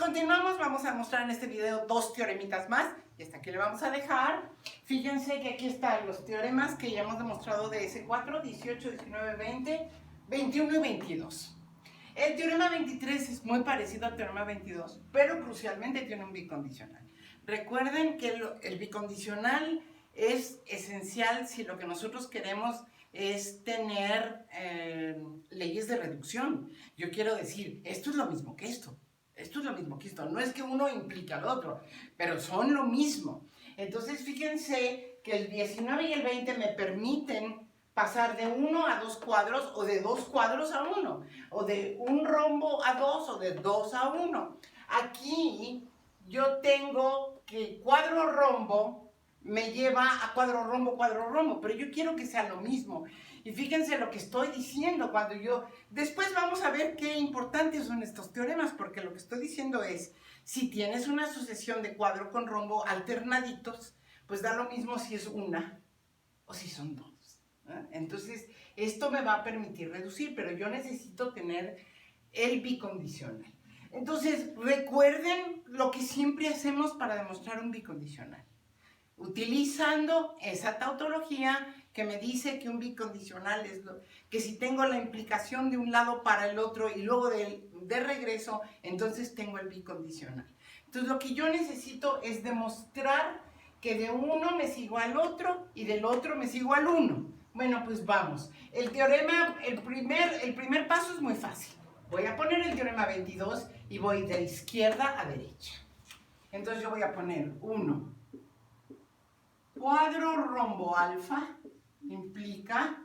continuamos, vamos a mostrar en este video dos teoremitas más. Y hasta aquí le vamos a dejar. Fíjense que aquí están los teoremas que ya hemos demostrado de S4, 18, 19, 20, 21 y 22. El teorema 23 es muy parecido al teorema 22, pero crucialmente tiene un bicondicional. Recuerden que el bicondicional es esencial si lo que nosotros queremos es tener leyes de reducción. Yo quiero decir, esto es lo mismo que esto. Esto es lo mismo que esto. No es que uno implique al otro, pero son lo mismo. Entonces, fíjense que el 19 y el 20 me permiten pasar de 1 a 2 cuadros, o de 2 cuadros a 1, o de un rombo a 2, o de 2 a 1. Aquí yo tengo que cuadro rombo me lleva a cuadro rombo, pero yo quiero que sea lo mismo. Y fíjense lo que estoy diciendo cuando yo... Después vamos a ver qué importantes son estos teoremas, porque lo que estoy diciendo es, si tienes una sucesión de cuadro con rombo alternaditos, pues da lo mismo si es una o si son dos. Entonces, esto me va a permitir reducir, pero yo necesito tener el bicondicional. Entonces, recuerden lo que siempre hacemos para demostrar un bicondicional. Utilizando esa tautología que me dice que un bicondicional es que si tengo la implicación de un lado para el otro y luego de regreso, entonces tengo el bicondicional. Entonces, lo que yo necesito es demostrar que de uno me sigo al otro y del otro me sigo al uno. Bueno, pues vamos. El teorema, el primer paso es muy fácil. Voy a poner el teorema 22 y voy de izquierda a derecha. Entonces yo voy a poner 1. Cuadro rombo alfa implica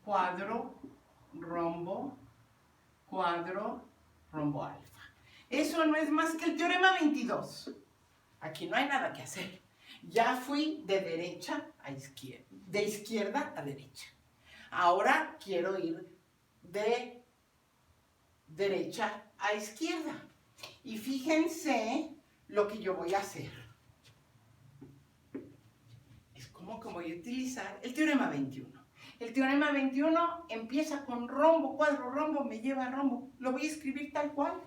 cuadro rombo alfa. Eso no es más que el teorema 22. Aquí no hay nada que hacer. Ya fui de derecha a izquierda, de izquierda a derecha. Ahora quiero ir de derecha a izquierda. Y fíjense lo que yo voy a hacer. Es como que voy a utilizar el teorema 21. El teorema 21 empieza con rombo, cuadro, rombo, me lleva a rombo. Lo voy a escribir tal cual.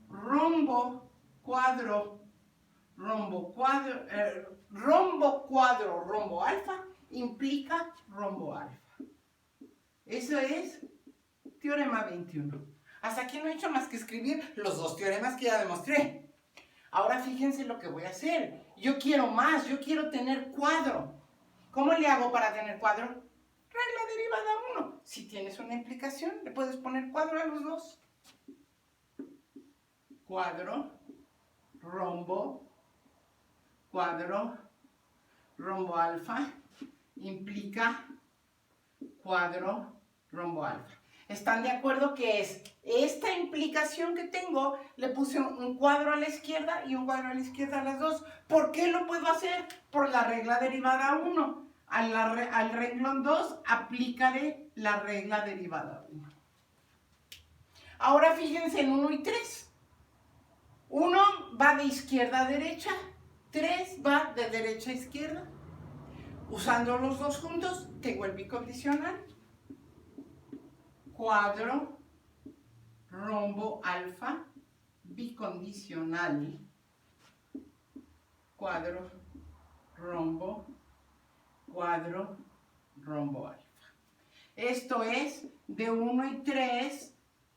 Rombo, cuadro, rombo, rombo alfa implica rombo alfa. Eso es teorema 21. Hasta aquí no he hecho más que escribir los dos teoremas que ya demostré. Ahora fíjense lo que voy a hacer. Yo quiero más, yo quiero tener cuadro. ¿Cómo le hago para tener cuadro? Regla derivada 1. Si tienes una implicación, le puedes poner cuadro a los dos. Cuadro, rombo, cuadro, rombo alfa, implica cuadro, rombo alfa. ¿Están de acuerdo que es esta implicación que tengo? Le puse un cuadro a la izquierda y un cuadro a la izquierda a las dos. ¿Por qué lo puedo hacer? Por la regla derivada 1. Al renglón 2, aplícale la regla derivada 1. Ahora fíjense en 1 y 3. 1 va de izquierda a derecha, 3 va de derecha a izquierda. Usando los dos juntos, tengo el bicondicional. Cuadro, rombo alfa, bicondicional. Cuadro, rombo, cuadro, rombo alfa. Esto es de 1 y 3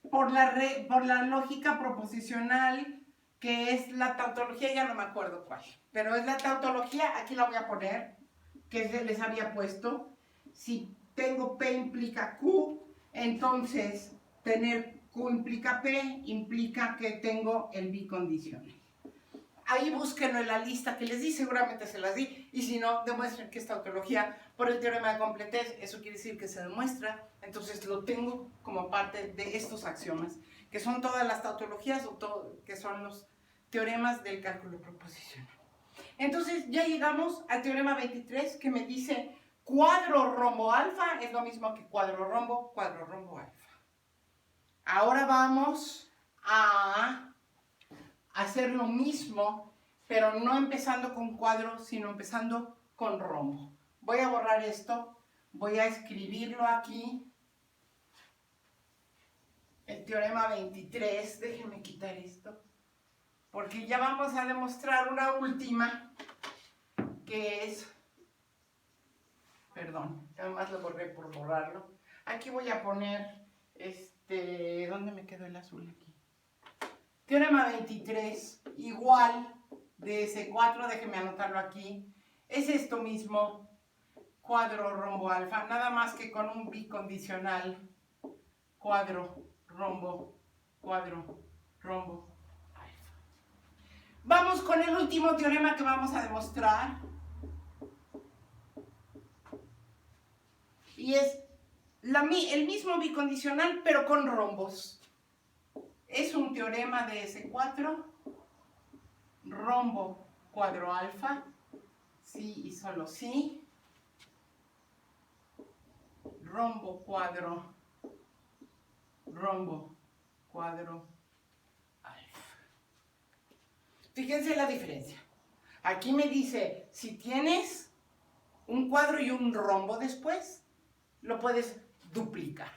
por la lógica proposicional, que es la tautología, ya no me acuerdo cuál, pero es la tautología, aquí la voy a poner, que les había puesto. Si tengo P implica Q, entonces tener Q implica P, implica que tengo el bicondicional. Ahí búsquenlo en la lista que les di, seguramente se las di, y si no, demuestren que es tautología por el teorema de completez. Eso quiere decir que se demuestra, entonces lo tengo como parte de estos axiomas, que son todas las tautologías, o que son los teoremas del cálculo proposicional. Entonces ya llegamos al teorema 23, que me dice cuadro rombo alfa es lo mismo que cuadro rombo alfa. Ahora vamos a hacer lo mismo, pero no empezando con cuadro, sino empezando con rombo. Voy a borrar esto, voy a escribirlo aquí el teorema 23. Déjenme quitar esto, porque ya vamos a demostrar una última, que es, perdón, además lo borré por borrarlo. Aquí voy a poner, ¿dónde me quedó el azul aquí? Teorema 23, igual de S4, déjenme anotarlo aquí. Es esto mismo, cuadro rombo alfa, nada más que con un bicondicional, cuadro rombo, cuadro rombo alfa. Vamos con el último teorema que vamos a demostrar. Y es el mismo bicondicional, pero con rombos. Es un teorema de S4, rombo cuadro alfa, sí y solo sí, rombo cuadro alfa. Fíjense la diferencia. Aquí me dice, si tienes un cuadro y un rombo después, lo puedes duplicar.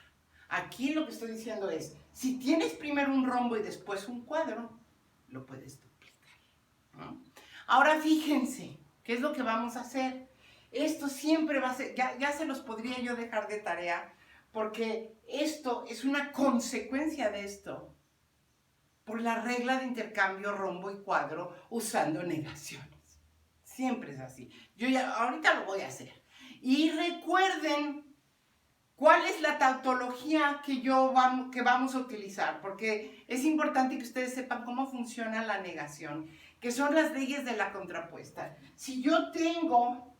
Aquí lo que estoy diciendo es, si tienes primero un rombo y después un cuadro, lo puedes duplicar, ¿no? Ahora fíjense, ¿qué es lo que vamos a hacer? Esto siempre va a ser, ya se los podría yo dejar de tarea, porque esto es una consecuencia de esto, por la regla de intercambio rombo y cuadro usando negaciones. Siempre es así. Yo ya, ahorita lo voy a hacer. Y recuerden, ¿cuál es la tautología que vamos a utilizar? Porque es importante que ustedes sepan cómo funciona la negación, que son las leyes de la contrapuesta. Si yo tengo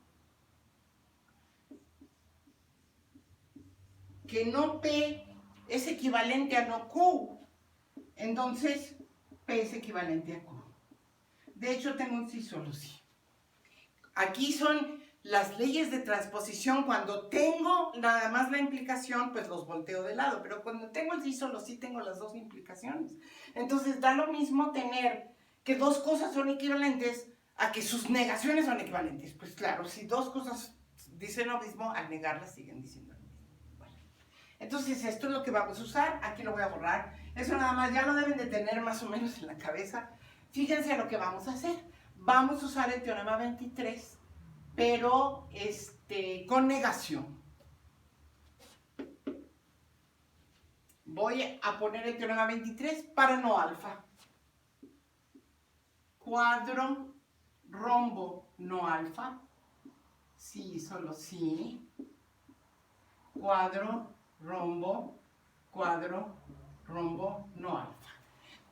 que no P es equivalente a no Q, entonces P es equivalente a Q. De hecho, tengo un sí, solo sí. Aquí son las leyes de transposición. Cuando tengo nada más la implicación, pues los volteo de lado, pero cuando tengo el sí solo sí, tengo las dos implicaciones. Entonces da lo mismo tener que dos cosas son equivalentes a que sus negaciones son equivalentes. Pues claro, si dos cosas dicen lo mismo, al negarlas siguen diciendo lo mismo. Bueno, entonces esto es lo que vamos a usar. Aquí lo voy a borrar. Eso nada más ya lo deben de tener más o menos en la cabeza. Fíjense lo que vamos a hacer. Vamos a usar el teorema 23, pero con negación. Voy a poner el teorema 23 para no alfa. Cuadro, rombo, no alfa. Sí, solo sí. Cuadro, rombo, no alfa.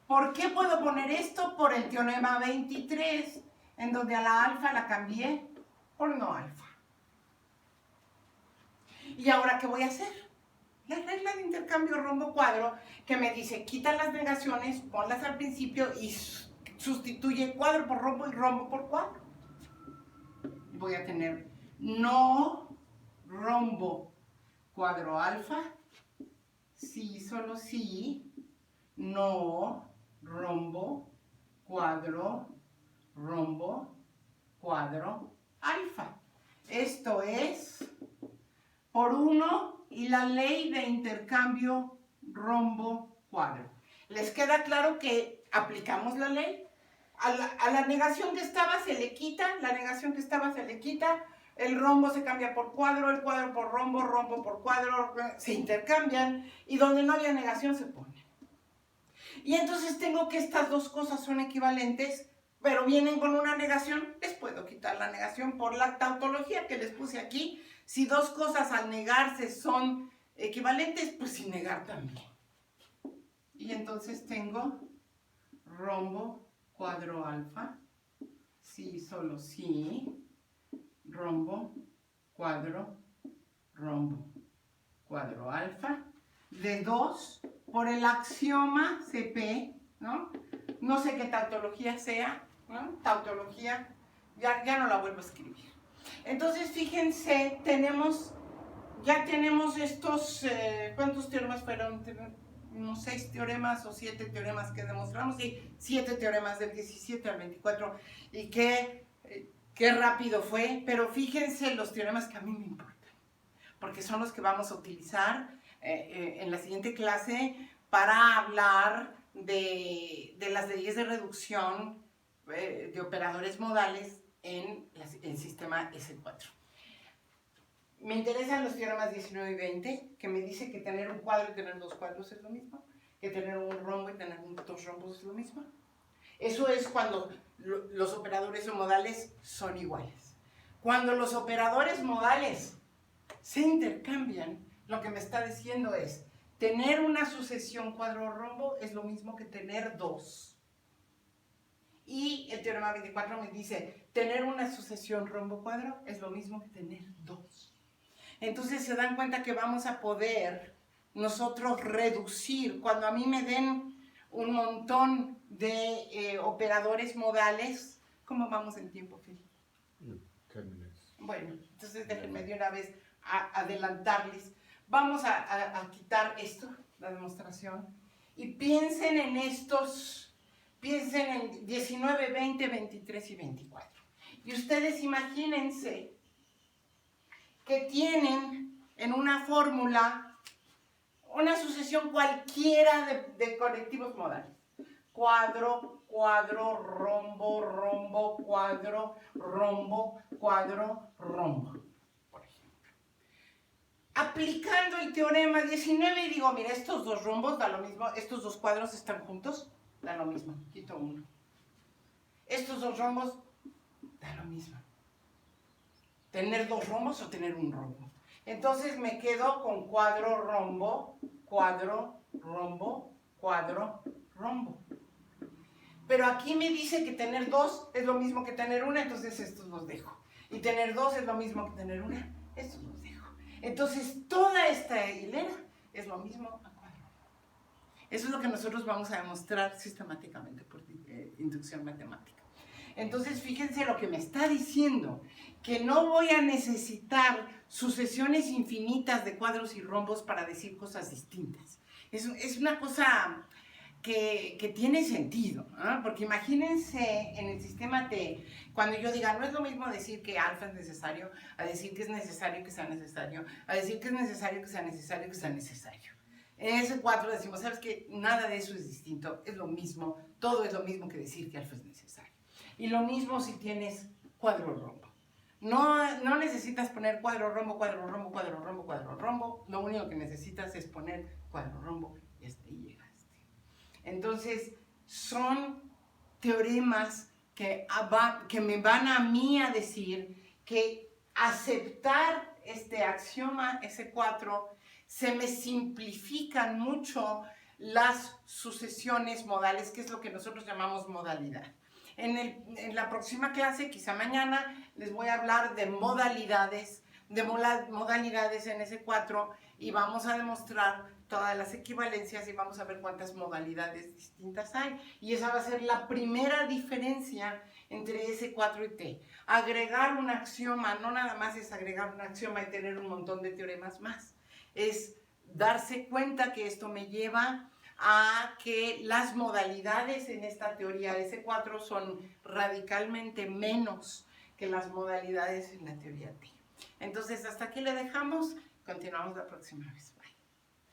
¿Por qué puedo poner esto? Por el teorema 23, en donde a la alfa la cambié por no alfa. ¿Y ahora qué voy a hacer? La regla de intercambio rombo-cuadro, que me dice, quita las negaciones, ponlas al principio y sustituye cuadro por rombo y rombo por cuadro. Voy a tener no rombo cuadro alfa, sí, solo sí, no rombo cuadro alfa. Esto es por 1 y la ley de intercambio rombo-cuadro. ¿Les queda claro que aplicamos la ley? A la negación que estaba se le quita, el rombo se cambia por cuadro, el cuadro por rombo, rombo por cuadro, se intercambian, y donde no había negación se pone. Y entonces tengo que estas dos cosas son equivalentes, pero vienen con una negación. Les puedo quitar la negación por la tautología que les puse aquí. Si dos cosas al negarse son equivalentes, pues sin negar también. Y entonces tengo rombo cuadro alfa, sí, solo sí, rombo cuadro alfa, de 2 por el axioma CP, ¿no? No sé qué tautología sea, ¿no? Tautología, ya no la vuelvo a escribir. Entonces, fíjense, ya tenemos estos, ¿cuántos teoremas fueron? Unos 6 teoremas o 7 teoremas que demostramos, y 7 teoremas del 17 al 24, y qué rápido fue, pero fíjense los teoremas que a mí me importan, porque son los que vamos a utilizar en la siguiente clase, para hablar de las leyes de reducción de operadores modales en el sistema S4. Me interesan los teoremas 19 y 20, que me dice que tener un cuadro y tener dos cuadros es lo mismo, que tener un rombo y tener dos rombos es lo mismo. Eso es cuando los operadores modales son iguales. Cuando los operadores modales se intercambian, lo que me está diciendo es, tener una sucesión cuadro-rombo es lo mismo que tener dos. Y el teorema 24 me dice, tener una sucesión rombo-cuadro es lo mismo que tener dos. Entonces se dan cuenta que vamos a poder nosotros reducir, cuando a mí me den un montón de operadores modales, ¿cómo vamos en tiempo, Phil? 10 minutes. Bueno, entonces déjenme de una vez adelantarles. Vamos a quitar esto, la demostración, y piensen en estos, piensen en 19, 20, 23 y 24. Y ustedes imagínense que tienen en una fórmula una sucesión cualquiera de conectivos modales. Cuadro, cuadro, rombo, rombo, cuadro, rombo, cuadro, rombo, por ejemplo. Aplicando el teorema 19 y digo, mira, estos dos rombos da lo mismo, estos dos cuadros están juntos, da lo mismo, quito uno. Estos dos rombos da lo mismo. Tener dos rombos o tener un rombo. Entonces me quedo con cuadro, rombo, cuadro, rombo, cuadro, rombo. Pero aquí me dice que tener dos es lo mismo que tener una, entonces estos los dejo. Y tener dos es lo mismo que tener una, estos los dejo. Entonces toda esta hilera es lo mismo a cuadro. Eso es lo que nosotros vamos a demostrar sistemáticamente por inducción matemática. Entonces fíjense lo que me está diciendo, que no voy a necesitar sucesiones infinitas de cuadros y rombos para decir cosas distintas. Es una cosa que tiene sentido, ¿no? Porque imagínense en el sistema T, cuando yo diga, no es lo mismo decir que alfa es necesario, a decir que es necesario que sea necesario, a decir que es necesario que sea necesario que sea necesario. En ese 4 decimos, ¿sabes qué? Nada de eso es distinto, es lo mismo, todo es lo mismo que decir que alfa es necesario. Y lo mismo si tienes cuadro rombo. No necesitas poner cuadro rombo, cuadro rombo, cuadro rombo, cuadro rombo. Lo único que necesitas es poner cuadro rombo y hasta ahí llegaste. Entonces, son teoremas que me van a mí a decir que aceptar este axioma S4 se me simplifican mucho las sucesiones modales, que es lo que nosotros llamamos modalidad. En la próxima clase, quizá mañana, les voy a hablar de modalidades en S4 y vamos a demostrar todas las equivalencias y vamos a ver cuántas modalidades distintas hay. Y esa va a ser la primera diferencia entre S4 y T. Agregar un axioma no nada más es agregar un axioma y tener un montón de teoremas más. Es darse cuenta que esto me lleva a que las modalidades en esta teoría S4 son radicalmente menos que las modalidades en la teoría T. Entonces, hasta aquí le dejamos. Continuamos la próxima vez.